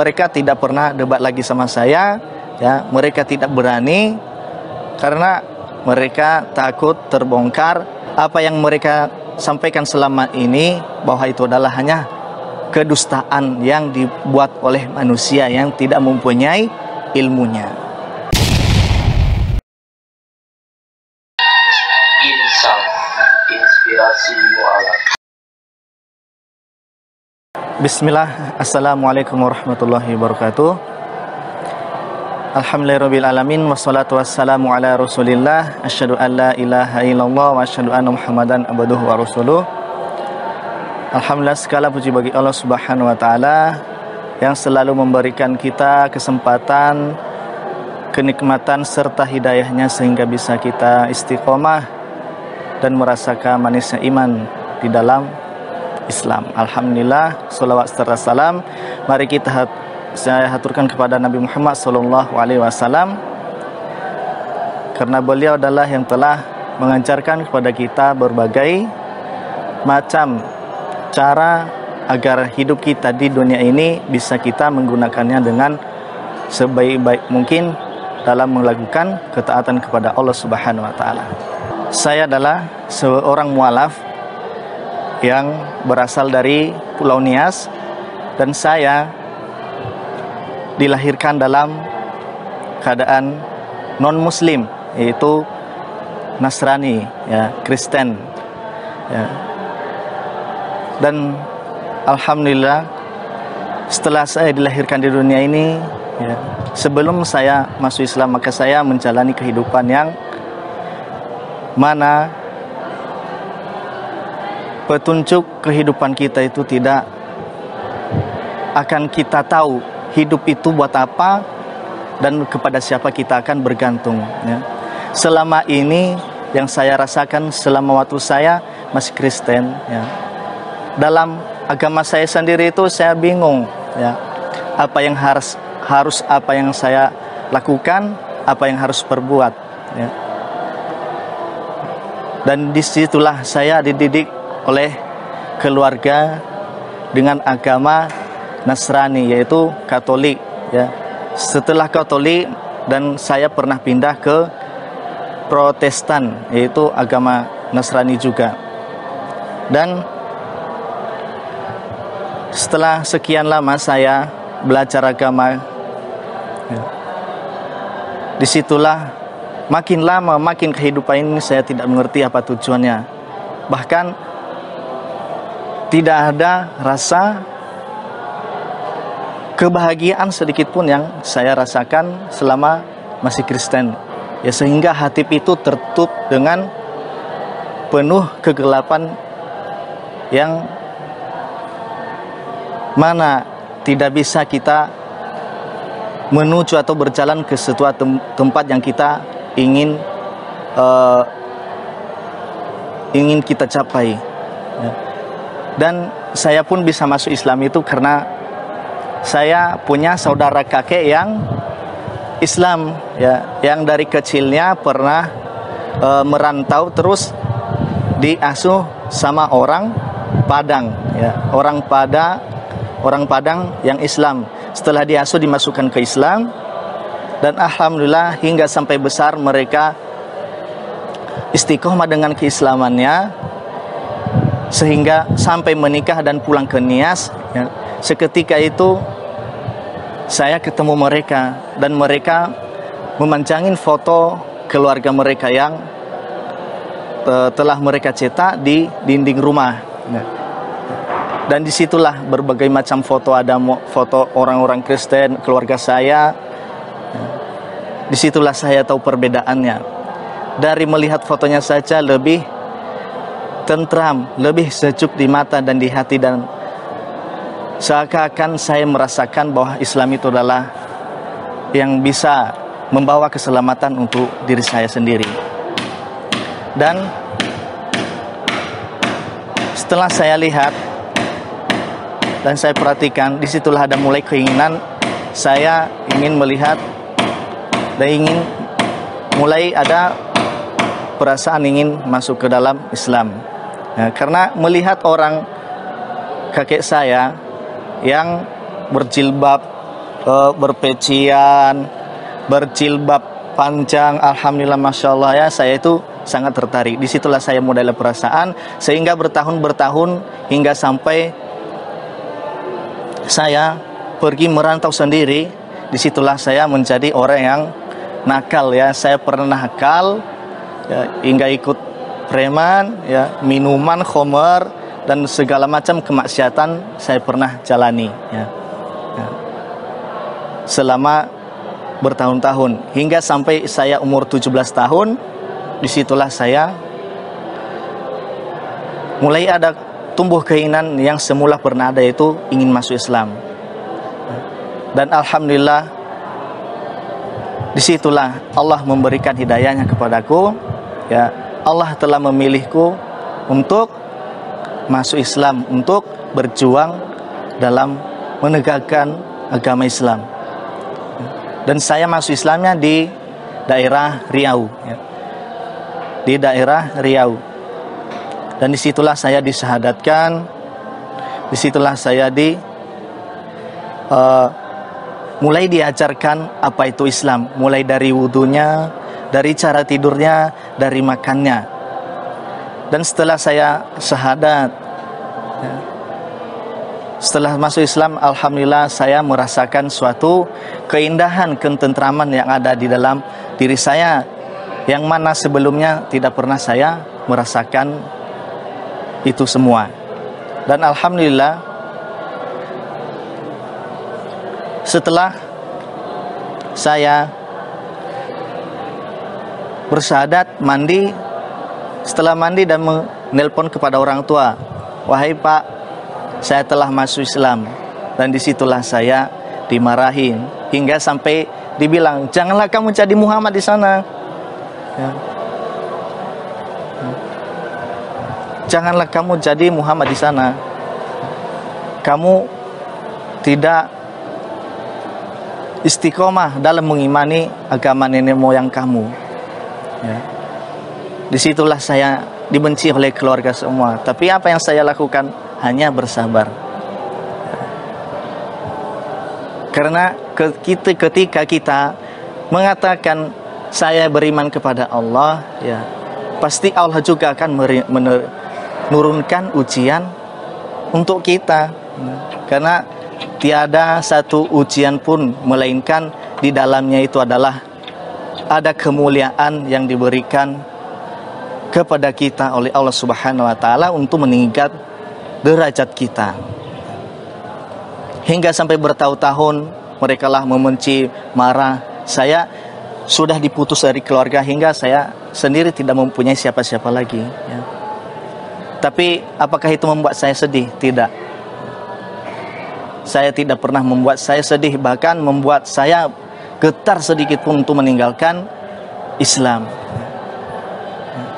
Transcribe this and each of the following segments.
mereka tidak pernah debat lagi sama saya, ya. Mereka tidak berani karena mereka takut terbongkar apa yang mereka sampaikan selama ini, bahwa itu adalah hanya kedustaan yang dibuat oleh manusia yang tidak mempunyai ilmunya. Insan Inspirasi Mu'alaf. Bismillah, Assalamualaikum warahmatullahi wabarakatuh. Alhamdulillahirrabbilalamin. Wassalatu wassalamu ala rasulillah. Asyhadu an la ilaha illallah wa asyhadu anna muhammadan abduhu wa rasuluh. Alhamdulillah, segala puji bagi Allah subhanahu wa ta'ala yang selalu memberikan kita kesempatan, kenikmatan serta hidayahnya sehingga bisa kita istiqomah dan merasakan manisnya iman di dalam Islam. Alhamdulillah, salawat serta salam mari saya haturkan kepada Nabi Muhammad SAW, karena beliau adalah yang telah mengajarkan kepada kita berbagai macam cara agar hidup kita di dunia ini bisa kita menggunakannya dengan sebaik-baik mungkin dalam melakukan ketaatan kepada Allah Subhanahu wa taala. Saya adalah seorang mualaf yang berasal dari Pulau Nias, dan saya dilahirkan dalam keadaan non-muslim, yaitu Nasrani, ya, Kristen, ya. Dan alhamdulillah setelah saya dilahirkan di dunia ini, ya, sebelum saya masuk Islam, maka saya menjalani kehidupan yang mana petunjuk kehidupan kita itu tidak akan kita tahu hidup itu buat apa dan kepada siapa kita akan bergantung, ya. Selama ini yang saya rasakan selama waktu saya masih Kristen, ya, dalam agama saya sendiri itu saya bingung, ya, apa yang harus apa yang saya lakukan, apa yang harus perbuat, ya. Dan disitulah saya dididik oleh keluarga dengan agama Nasrani, yaitu Katolik, ya. Setelah Katolik dan saya pernah pindah ke Protestan, yaitu agama Nasrani juga. Dan setelah sekian lama saya belajar agama, ya, disitulah makin lama makin kehidupan ini saya tidak mengerti apa tujuannya. Bahkan tidak ada rasa kebahagiaan sedikit pun yang saya rasakan selama masih Kristen, ya, sehingga hati itu tertutup dengan penuh kegelapan yang mana tidak bisa kita menuju atau berjalan ke suatu tempat yang kita ingin kita capai, ya. Dan saya pun bisa masuk Islam itu karena saya punya saudara kakek yang Islam, ya, yang dari kecilnya pernah merantau terus diasuh sama orang Padang, ya, orang Padang yang Islam. Setelah diasuh dimasukkan ke Islam, dan alhamdulillah hingga sampai besar mereka istiqomah dengan keislamannya sehingga sampai menikah dan pulang ke Nias, ya. Seketika itu saya ketemu mereka dan mereka memanjangin foto keluarga mereka yang telah mereka cetak di dinding rumah, ya. Dan disitulah berbagai macam foto, ada foto orang-orang Kristen keluarga saya, ya. Disitulah saya tahu perbedaannya. Dari melihat fotonya saja lebih tentram, lebih sejuk di mata dan di hati, dan seakan-akan saya merasakan bahwa Islam itu adalah yang bisa membawa keselamatan untuk diri saya sendiri. Dan setelah saya lihat dan saya perhatikan, disitulah ada mulai keinginan saya ingin melihat dan ingin mulai ada perasaan ingin masuk ke dalam Islam, ya, karena melihat orang kakek saya yang berjilbab, berpecian, berjilbab panjang, alhamdulillah masya Allah ya, saya itu sangat tertarik. Disitulah saya mulai perasaan, sehingga bertahun-tahun hingga sampai saya pergi merantau sendiri. Disitulah saya menjadi orang yang nakal ya. Saya pernah nakal ya, hingga ikut preman ya, minuman, khomer, dan segala macam kemaksiatan saya pernah jalani ya. Ya. Selama bertahun-tahun hingga sampai saya umur 17 tahun. Disitulah saya mulai ada tumbuh keinginan yang semula pernah ada, yaitu ingin masuk Islam. Dan alhamdulillah disitulah Allah memberikan hidayahnya kepadaku ya. Allah telah memilihku untuk masuk Islam, untuk berjuang dalam menegakkan agama Islam. Dan saya masuk Islamnya di daerah Riau ya. Di daerah Riau. Dan disitulah saya disyahadatkan. Disitulah saya mulai diajarkan apa itu Islam, mulai dari wudunya, dari cara tidurnya, dari makannya. Dan setelah saya syahadat ya, setelah masuk Islam, alhamdulillah saya merasakan suatu keindahan, ketentraman yang ada di dalam diri saya, yang mana sebelumnya tidak pernah saya merasakan itu semua. Dan alhamdulillah setelah saya bersyahadat, mandi, setelah mandi dan menelpon kepada orang tua, wahai Pak, saya telah masuk Islam. Dan disitulah saya dimarahin hingga sampai dibilang, janganlah kamu jadi Muhammad di sana ya. Janganlah kamu jadi Muhammad di sana. Kamu tidak istiqomah dalam mengimani agama nenek moyang kamu ya. Disitulah saya dibenci oleh keluarga semua. Tapi apa yang saya lakukan? Hanya bersabar. Karena ketika kita mengatakan saya beriman kepada Allah ya, pasti Allah juga akan menurunkan ujian untuk kita. Karena tiada satu ujian pun melainkan di dalamnya itu adalah ada kemuliaan yang diberikan kepada kita oleh Allah Subhanahu wa taala untuk meningkat derajat kita. Hingga sampai bertahun-tahun mereka lah membenci, marah. Saya sudah diputus dari keluarga hingga saya sendiri tidak mempunyai siapa-siapa lagi ya. Tapi apakah itu membuat saya sedih? Tidak. Saya tidak pernah membuat saya sedih, bahkan membuat saya getar sedikit pun untuk meninggalkan Islam.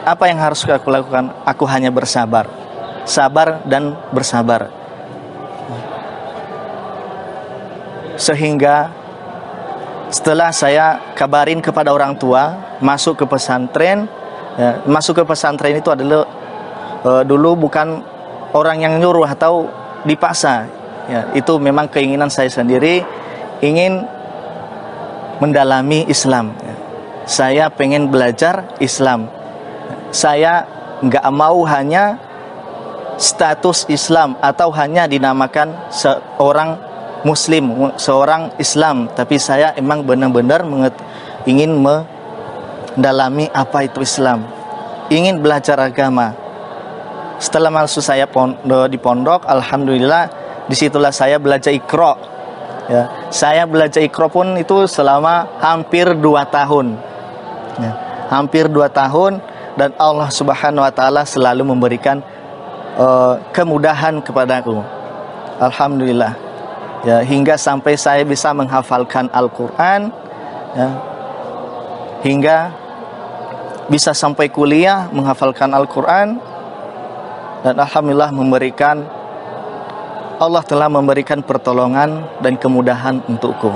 Apa yang harus aku lakukan? Aku hanya bersabar. Sabar dan bersabar. Sehingga setelah saya kabarin kepada orang tua, masuk ke pesantren ya, masuk ke pesantren itu adalah dulu bukan orang yang nyuruh atau dipaksa ya, itu memang keinginan saya sendiri, ingin mendalami Islam ya. Saya pengen belajar Islam. Saya nggak mau hanya status Islam atau hanya dinamakan seorang Muslim, seorang Islam, tapi saya emang benar-benar ingin mendalami apa itu Islam, ingin belajar agama. Setelah masuk saya di pondok, alhamdulillah disitulah saya belajar Iqra ya. Saya belajar Iqra pun itu selama hampir 2 tahun ya. Hampir 2 tahun, dan Allah Subhanahu wa taala selalu memberikan kemudahan kepadaku, alhamdulillah ya, hingga sampai saya bisa menghafalkan Al-Quran ya, hingga bisa sampai kuliah menghafalkan Al-Quran. Dan alhamdulillah Allah telah memberikan pertolongan dan kemudahan untukku.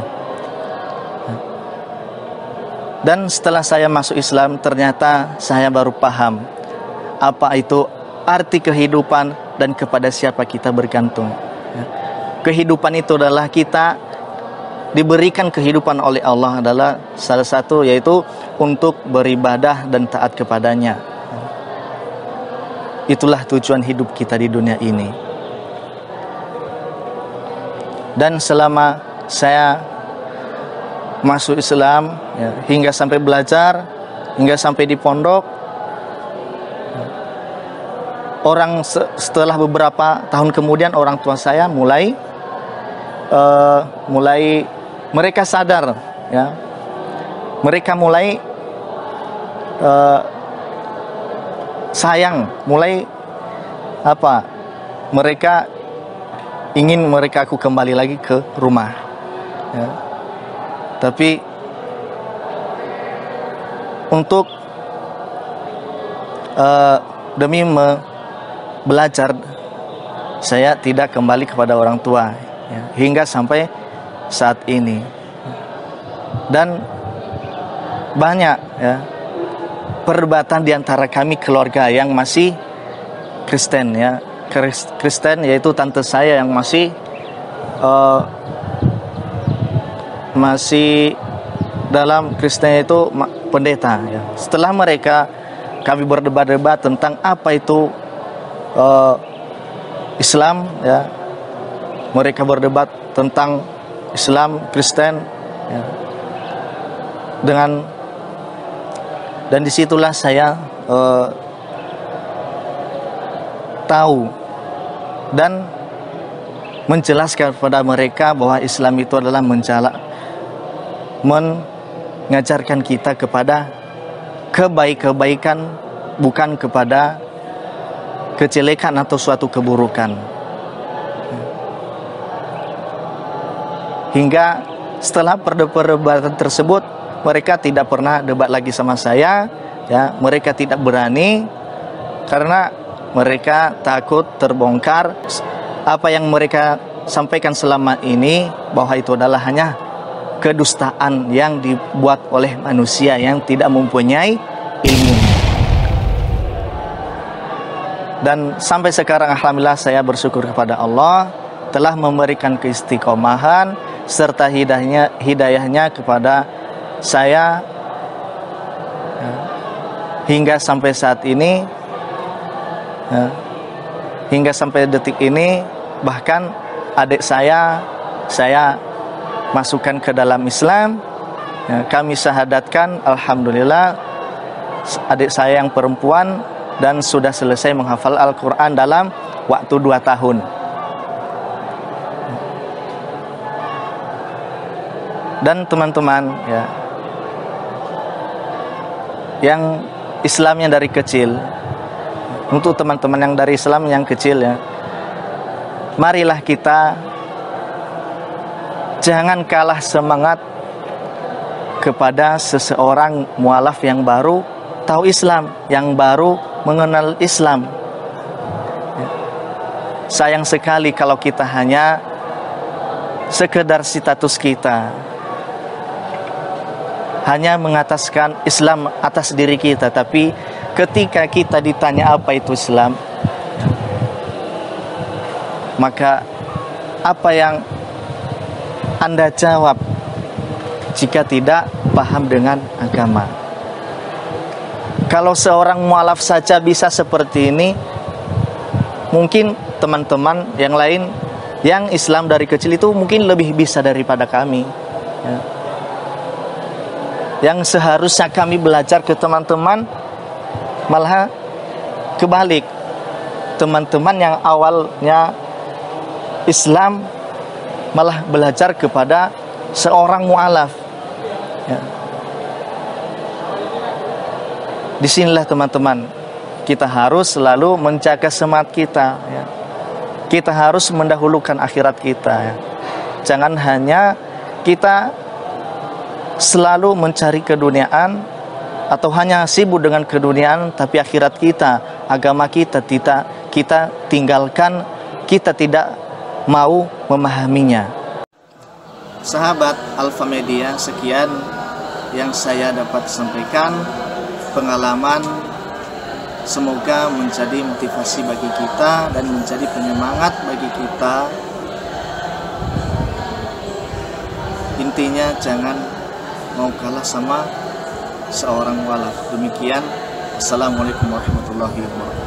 Dan setelah saya masuk Islam, ternyata saya baru paham apa itu arti kehidupan dan kepada siapa kita bergantung. Kehidupan itu adalah kita diberikan kehidupan oleh Allah adalah salah satu yaitu untuk beribadah dan taat kepadanya. Itulah tujuan hidup kita di dunia ini. Dan selama saya masuk Islam ya, hingga sampai belajar, hingga sampai di pondok, setelah beberapa tahun kemudian orang tua saya mulai mereka sadar ya, mereka mulai sayang, mulai mereka ingin aku kembali lagi ke rumah ya. Tapi untuk demi belajar, saya tidak kembali kepada orang tua ya, hingga sampai saat ini. Dan banyak ya perdebatan di antara kami keluarga yang masih Kristen ya, Kristen, yaitu tante saya yang masih dalam Kristen, itu pendeta ya. Setelah kami berdebat-debat tentang apa itu Islam ya, mereka berdebat tentang Islam, Kristen ya. Dan disitulah saya tahu dan menjelaskan kepada mereka bahwa Islam itu adalah mengajarkan kita kepada kebaikan, bukan kepada kejelekan atau suatu keburukan. Hingga setelah perdebatan tersebut, mereka tidak pernah debat lagi sama saya ya. Mereka tidak berani karena mereka takut terbongkar apa yang mereka sampaikan selama ini, bahwa itu adalah hanya kedustaan yang dibuat oleh manusia yang tidak mempunyai ilmu. Dan sampai sekarang alhamdulillah saya bersyukur kepada Allah telah memberikan keistiqomahan serta hidayahnya kepada saya hingga sampai saat ini, hingga sampai detik ini. Bahkan adik saya masukkan ke dalam Islam ya, kami syahadatkan alhamdulillah adik saya yang perempuan dan sudah selesai menghafal Al-Quran dalam waktu 2 tahun. Dan teman-teman ya, yang Islamnya dari kecil, untuk teman-teman yang dari Islam yang kecil ya, marilah kita jangan kalah semangat kepada seseorang mualaf yang baru tahu Islam, yang baru mengenal Islam. Sayang sekali kalau kita hanya sekedar status kita, hanya mengataskan Islam atas diri kita, tapi ketika kita ditanya apa itu Islam, maka apa yang Anda jawab jika tidak paham dengan agama? Kalau seorang mualaf saja bisa seperti ini, mungkin teman-teman yang lain yang Islam dari kecil itu mungkin lebih bisa daripada kami ya. Yang seharusnya kami belajar ke teman-teman, malah kebalik. Teman-teman yang awalnya Islam malah belajar kepada seorang mualaf ya. Disinilah teman-teman, kita harus selalu menjaga semangat kita ya. Kita harus mendahulukan akhirat kita ya. Jangan hanya kita selalu mencari keduniaan atau hanya sibuk dengan keduniaan, tapi akhirat kita, agama kita kita tinggalkan, kita tidak mau memahaminya. Sahabat Alfa Media, sekian yang saya dapat sampaikan. Pengalaman semoga menjadi motivasi bagi kita dan menjadi penyemangat bagi kita Intinya jangan mau kalah sama seorang walad. Demikian. Assalamualaikum warahmatullahi wabarakatuh.